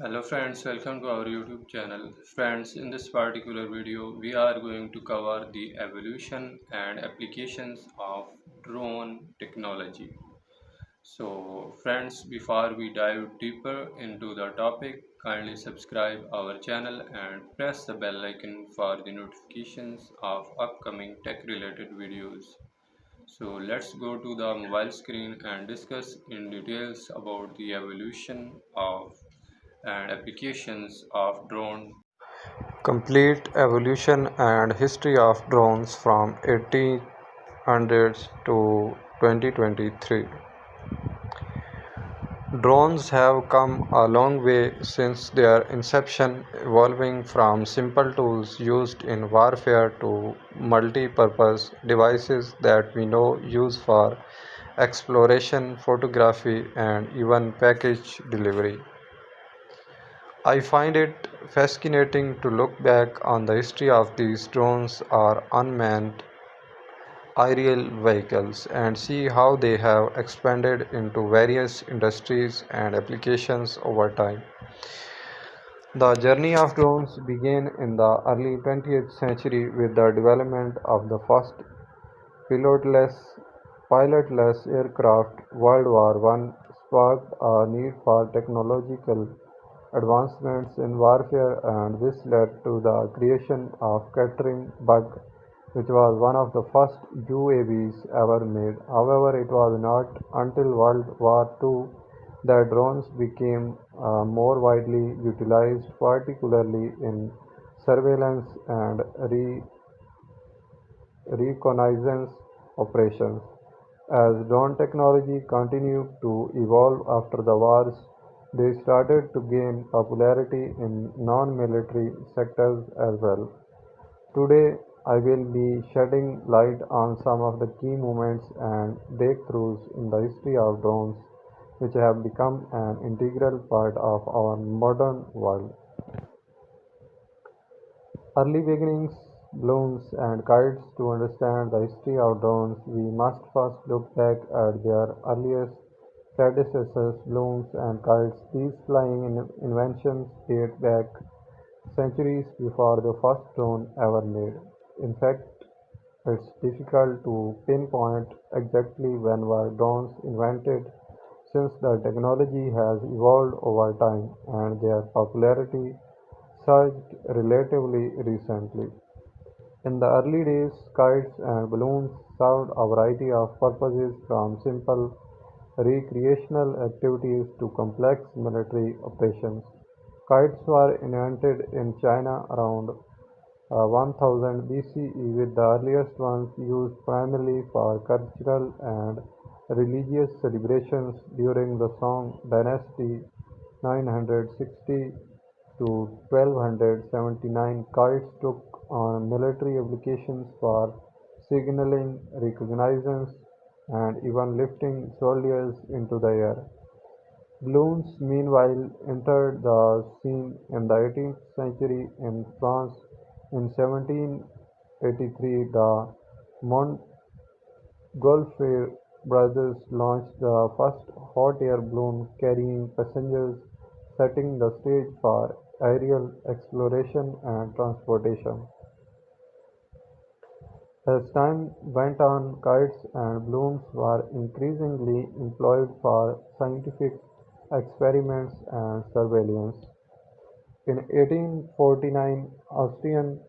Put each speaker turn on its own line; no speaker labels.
Hello friends, welcome to our YouTube channel. Friends, in this particular video, we are going to cover the evolution and applications of drone technology. So friends, before we dive deeper into the topic, kindly subscribe our channel and press the bell icon for the notifications of upcoming tech related videos. So let's go to the mobile screen and discuss in details about the evolution of and applications of drone.
Complete evolution and history of drones from 1800s to 2023. Drones have come a long way since their inception, evolving from simple tools used in warfare to multi-purpose devices that we now use for exploration, photography, and even package delivery. I find it fascinating to look back on the history of these drones or unmanned aerial vehicles and see how they have expanded into various industries and applications over time. The journey of drones began in the early 20th century with the development of the first pilotless pilotless aircraft. World War One sparked a need for technological advancements in warfare, and this led to the creation of Catering Bug, which was one of the first UAVs ever made. However, it was not until World War II that drones became more widely utilized, particularly in surveillance and reconnaissance operations. As drone technology continued to evolve after the wars, they started to gain popularity in non-military sectors as well. Today, I will be shedding light on some of the key moments and breakthroughs in the history of drones, which have become an integral part of our modern world. Early beginnings, balloons, and kites. To understand the history of drones, we must first look back at their earliest predecessors, balloons and kites. These flying inventions date back centuries before the first drone ever made. In fact, it's difficult to pinpoint exactly when were drones invented since the technology has evolved over time and their popularity surged relatively recently. In the early days, kites and balloons served a variety of purposes from simple recreational activities to complex military operations. Kites were invented in China around 1000 BCE, with the earliest ones used primarily for cultural and religious celebrations during the Song dynasty 960 to 1279. Kites took on military applications for signaling, reconnaissance, and even lifting soldiers into the air. Balloons, meanwhile, entered the scene in the 18th century in France. In 1783, the Montgolfier brothers launched the first hot air balloon carrying passengers, setting the stage for aerial exploration and transportation. As time went on, kites and balloons were increasingly employed for scientific experiments and surveillance. In 1849, Austrian